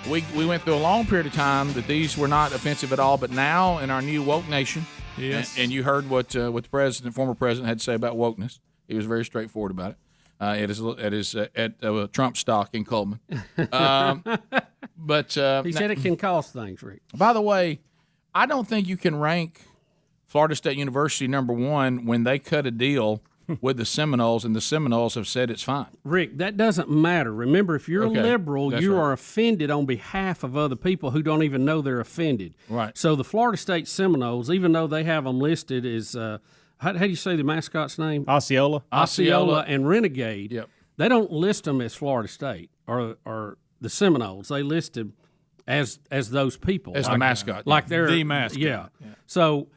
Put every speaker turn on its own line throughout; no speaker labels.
we went through a long period of time that these were not offensive at all, but now in our new woke nation,
yes.
and you heard what the former president had to say about wokeness. He was very straightforward about it. At Trump stock in Coleman. But
he said it can cost things, Rick.
By the way, I don't think you can rank Florida State University number one when they cut a deal with the Seminoles, and the Seminoles have said it's fine.
Rick, that doesn't matter. Remember, if you're a liberal, you are offended on behalf of other people who don't even know they're offended.
Right.
So the Florida State Seminoles, even though they have them listed as how do you say the mascot's name?
Osceola
and Renegade.
Yep.
They don't list them as Florida State or the Seminoles. They list them as those people.
As the mascot.
Like they're
the mascot.
Yeah. So,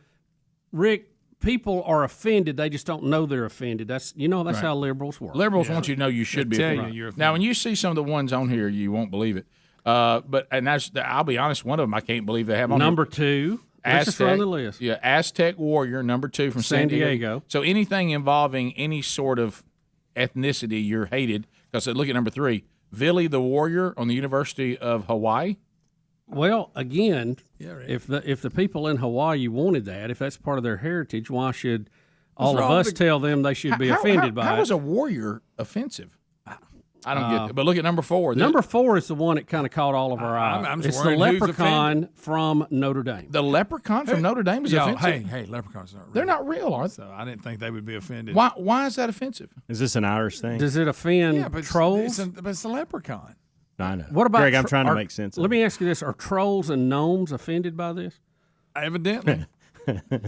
Rick, people are offended. They just don't know they're offended. That's how liberals work.
Liberals want you to know you should be offended. Now, when you see some of the ones on here, you won't believe it. I'll be honest, one of them I can't believe they have on
Number two. Let's just run the list.
Yeah, Aztec Warrior, number 2 from San Diego. So anything involving any sort of ethnicity, you're hated. Because look at number 3, Billy the Warrior on the University of Hawaii.
Well, again, if the people in Hawaii wanted that, if that's part of their heritage, why should all of us tell them they should be offended by it?
How is a warrior offensive? I don't get it. But look at number 4.
Number 4 is the one that kind of caught all of our eyes. It's the Leprechaun from Notre Dame.
The Leprechaun from Notre Dame is offensive?
Hey, Leprechauns aren't real.
They're not real, are they?
So I didn't think they would be offended.
Why is that offensive?
Is this an Irish thing?
Does it offend trolls?
But it's a leprechaun.
I know.
What about
Greg, I'm trying to make sense of it.
Let me ask you this. Are trolls and gnomes offended by this?
Evidently.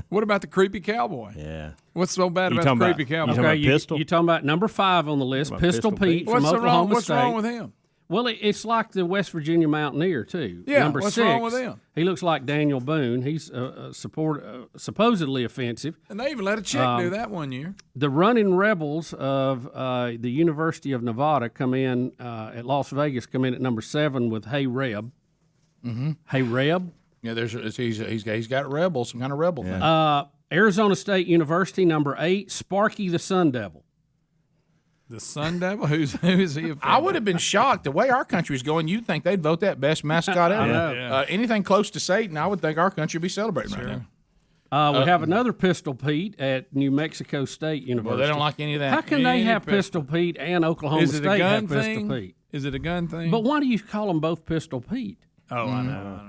What about the creepy cowboy?
Yeah.
What's so bad about the creepy cowboy?
You talking about Pistol?
You're talking about number 5 on the list, Pistol Pete from Oklahoma State.
What's wrong with him?
Well, it's like the West Virginia Mountaineer, too.
Yeah,
number
what's
6,
wrong with him?
He looks like Daniel Boone. He's supposedly offensive.
And they even let a chick do that one year.
The running rebels of the University of Nevada come in at Las Vegas, come in at number 7 with Hey Reb.
Mm-hmm.
Hey Reb.
Yeah, he's got rebels, some kind of rebel thing.
Arizona State University, number 8, Sparky the Sun Devil.
The Sun Devil? Who is he offended?
I would have been shocked. The way our country is going, you'd think they'd vote that best mascot ever.
Yeah.
Anything close to Satan, I would think our country would be celebrating right now.
We have another Pistol Pete at New Mexico State University.
Well, they don't like any of that.
How can they have Pistol Pete and Oklahoma State have Pistol Pete?
Is it a gun thing?
But why do you call them both Pistol Pete?
Oh, I know.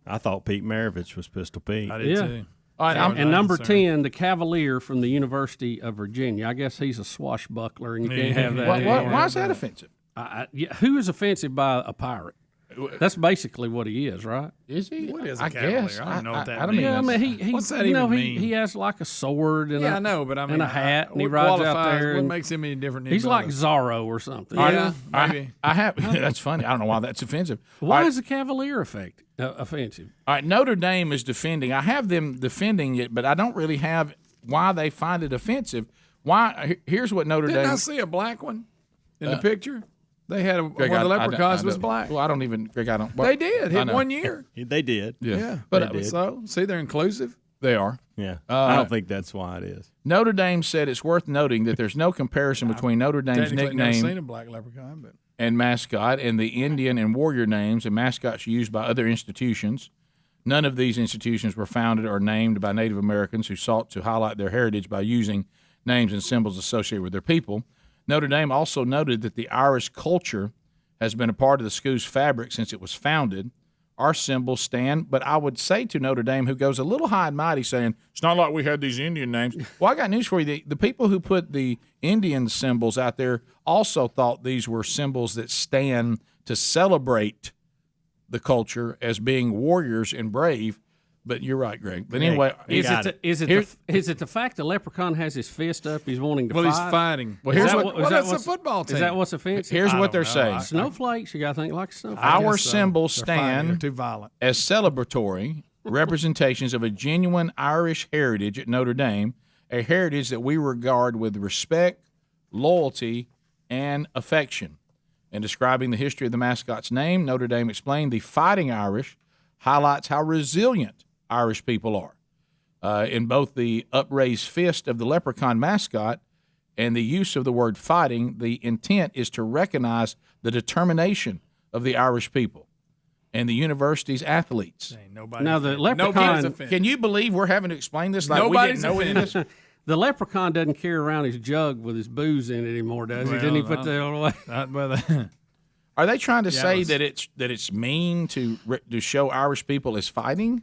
I thought Pete Maravich was Pistol Pete.
I did too.
All right,
and number 10, the Cavalier from the University of Virginia. I guess he's a swashbuckler, and you can't have that.
Why is that offensive?
Who is offensive by a pirate? That's basically what he is, right?
Is he?
What is a
I
Cavalier?
guess.
I don't know what that
I mean,
means.
Yeah, I mean,
What's that even mean?
He has like a sword and
I know, but I mean,
and a hat, and he
what
rides out
qualifies-
there.
What
and
makes him any different?
he's like Zorro or something.
Yeah, maybe.
I have. That's funny. I don't know why that's offensive.
Why is the Cavalier offensive?
All right, Notre Dame is defending. I have them defending it, but I don't really have why they find it offensive. Why? Here's what Notre
Didn't
Dame.
I see a black one in the picture? They had
Greg,
one of the leprechauns was black.
Well, I don't even. Greg, I don't. Well,
They did hit 1 year.
They did.
Yeah,
but
they did.
So see, they're inclusive.
They are.
Yeah. I don't think that's why it is.
Notre Dame said it's worth noting that there's no comparison between Notre Dame's
Technically, never seen
nickname
a black leprechaun, but
and mascot and the Indian and warrior names and mascots used by other institutions. None of these institutions were founded or named by Native Americans who sought to highlight their heritage by using names and symbols associated with their people. Notre Dame also noted that the Irish culture has been a part of the school's fabric since it was founded. Our symbols stand, but I would say to Notre Dame, who goes a little high and mighty, saying, it's not like we had these Indian names. Well, I got news for you. The people who put the Indian symbols out there also thought these were symbols that stand to celebrate the culture as being warriors and brave. But you're right, Greg. But anyway,
is it the fact the leprechaun has his fist up? He's wanting to fight.
well, he's fighting.
Well, here's
that's a football team.
Is that what's offensive?
Here's what they're saying.
Snowflakes, you got to think like snowflakes.
Our symbols
They're
stand
too violent.
as celebratory representations of a genuine Irish heritage at Notre Dame, a heritage that we regard with respect, loyalty, and affection. In describing the history of the mascot's name, Notre Dame explained the Fighting Irish highlights how resilient Irish people are. In both the upraised fist of the leprechaun mascot and the use of the word fighting, the intent is to recognize the determination of the Irish people and the university's athletes.
Ain't nobody
Now, the
offended.
Leprechaun-
Nobody's offended.
Can you believe we're having to explain this like
Nobody's
we didn't know any of this?
The Leprechaun doesn't carry around his jug with his booze in it anymore, does he?
Well,
Didn't he put that away?
Are they trying to
Yeah,
say
let's-
that it's mean to show Irish people as fighting?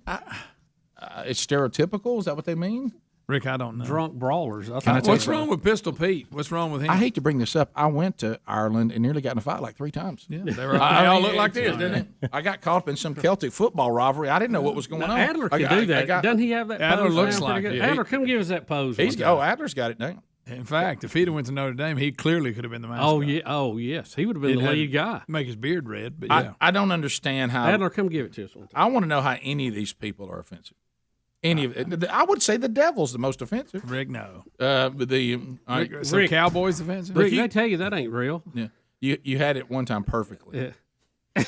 It's stereotypical. Is that what they mean?
Rick, I don't know.
Drunk brawlers. I
I
thought
tell you
What's
something?
wrong with Pistol Pete? What's wrong with him?
I hate to bring this up. I went to Ireland and nearly got in a fight like 3 times.
Yeah, they were.
I
They all
mean,
look like this, didn't they?
I got caught up in some Celtic football rivalry. I didn't know what was going
Now,
on.
Adler
I
can
got-
do that.
I got-
Doesn't he have that
Adler
pose
looks
down
like
pretty
it.
good? Adler, come give us that pose.
He's,
one time.
Adler's got it down.
In fact, if he'd have went to Notre Dame, he clearly could have been the mascot.
Oh, yeah. Oh, yes. He would have been the
He'd
lead
had-
guy.
Make his beard red, but yeah.
I don't understand how.
Adler, come give it to us one time.
I want to know how any of these people are offensive. Any of it. I would say the devil's the most offensive.
Rick, no.
But the
Rick, so
Rick-
Cowboys offensive?
Rick, they tell you that ain't real.
yeah, you had it one time perfectly.
Yeah.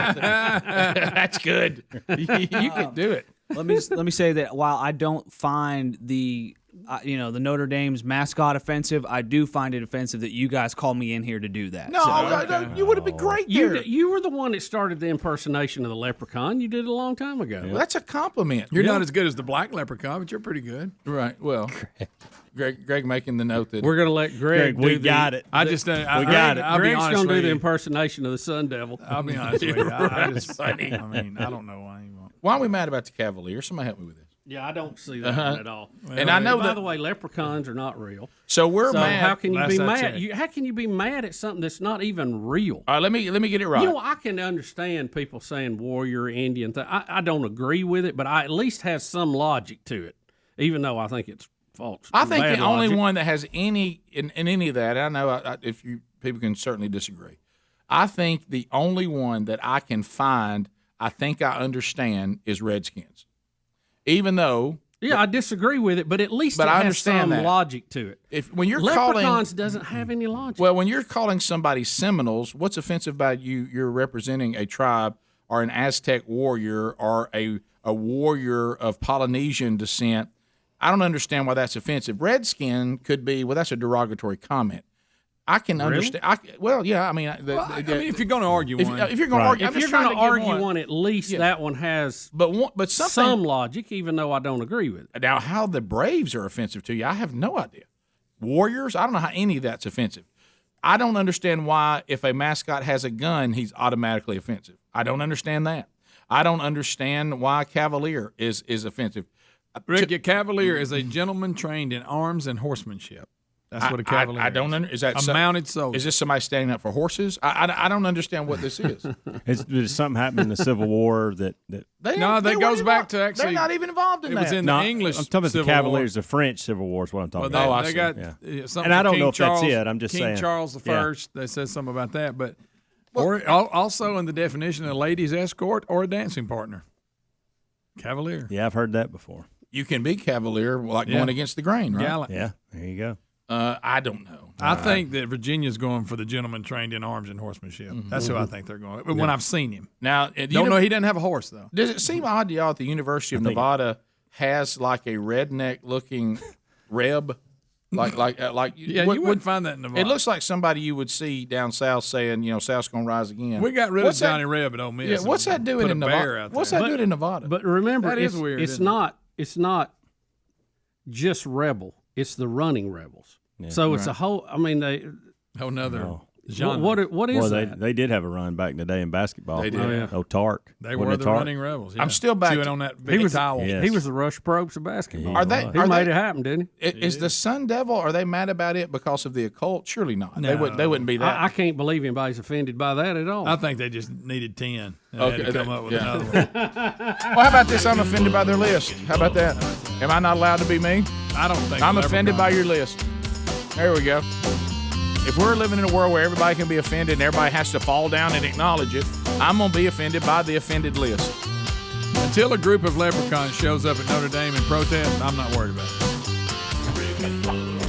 That's good. You could do it.
Let me say that while I don't find the the Notre Dame's mascot offensive, I do find it offensive that you guys call me in here to do that.
No, no, you would have been great there.
You were the one that started the impersonation of the Leprechaun. You did it a long time ago.
Well, that's a compliment.
You're not as good as the black leprechaun, but you're pretty good.
Right. Well, Greg making the note that
We're going to let Greg
we
do
got it.
I just,
We got it.
I'll be
Greg's
honest
going to do
with
the
you.
impersonation of the Sun Devil.
I'll be honest with you. I just, I mean, I don't know why you won't.
why are we mad about the Cavalier? Somebody help me with this.
Yeah, I don't see that one at all.
And I know
By
that.
the way, leprechauns are not real.
So we're
So
mad.
how can you
Last
be
I
mad?
checked.
How can you be mad at something that's not even real?
All right, let me get it right.
You know, I can understand people saying warrior, Indian. I don't agree with it, but I at least has some logic to it, even though I think it's false.
I think
bad
the only
logic.
one that has any in any of that. I know if you people can certainly disagree. I think the only one that I can find, I think I understand, is Redskins. Even though,
Yeah, I disagree with it, but at least
But
it
I
has
understand
some
that.
logic to it.
when you're calling,
Leprechauns doesn't have any logic.
well, when you're calling somebody Seminoles, what's offensive about you? You're representing a tribe or an Aztec warrior or a warrior of Polynesian descent. I don't understand why that's offensive. Redskin could be, well, that's a derogatory comment. I can understand. Well, yeah, I mean,
if you're going to argue
if,
one,
if you're going to argue,
if
I'm
you're
just
going
trying
to
to give
argue one, at least that one has
but something,
some logic, even though I don't agree with it.
Now, how the Braves are offensive to you, I have no idea. Warriors, I don't know how any of that's offensive. I don't understand why, if a mascot has a gun, he's automatically offensive. I don't understand that. I don't understand why Cavalier is offensive.
Rick, a Cavalier is a gentleman trained in arms and horsemanship. That's what a Cavalier
I don't
is.
Is that
A mounted soldier.
Is this somebody standing up for horses? I don't understand what this is.
Did something happen in the Civil War that
No,
they
that
weren't
goes back
involved.
to actually-
They're not even involved in
it
that.
was in
No,
the English
I'm talking about the
Civil War.
Cavaliers, the French Civil War is what I'm talking
Well,
about.
I
they got
Yeah.
something
And I
for
don't
King
know if that's
Charles,
it. I'm just
King
saying.
Charles
Yeah.
I. They said something about that, but or also in the definition of ladies escort or a dancing partner. Cavalier,
Yeah, I've heard that before.
You can be Cavalier like
Yeah.
going against the grain, right?
gallant.
Yeah, there you go.
I don't know.
I think that Virginia's going for the gentleman trained in arms and horsemanship. That's who I think they're going. But when I've seen him,
Now,
don't know he doesn't have a horse though.
Does it seem odd to y'all that the University of Nevada has like a redneck-looking reb, like
Yeah, you wouldn't find that in Nevada.
It looks like somebody you would see down south saying, South's gonna rise again.
we got rid
What's
of
that-
Johnny Reb at Ole Miss.
Yeah, what's that
and
doing
put
in
a bear
Nevada?
out
What's
there.
that doing in Nevada?
But remember,
That is
it's,
weird,
it's
isn't it?
not. It's not just rebel. It's the running rebels. So it's a whole. I mean, they.
Whole nother
No.
genre.
What is
Well,
that?
they did have a run back in the day in basketball.
They did.
Oh, yeah.
Oh, Tark.
They
Wasn't
were
it
the
Tark?
running rebels. Yeah.
I'm still back
Chewing
to-
on that big
was-
towel.
Yeah.
He was the Rush Probst of basketball.
Are they-
He
are
made
they-
it happen, didn't he?
Is the Sun Devil? Are they mad about it because of the occult? Surely not. They
No.
wouldn't be that.
I can't believe anybody's offended by that at all.
I think they just needed 10. And
Okay,
had to come
that-
up with
yeah.
another one.
Well, how about this? I'm offended by their list. How about that? Am I not allowed to be me?
I don't think
I'm
the
offended by
Leprechaun-
your list. There we go. If we're living in a world where everybody can be offended and everybody has to fall down and acknowledge it, I'm going to be offended by the offended list.
Until a group of leprechauns shows up at Notre Dame in protest, I'm not worried about it.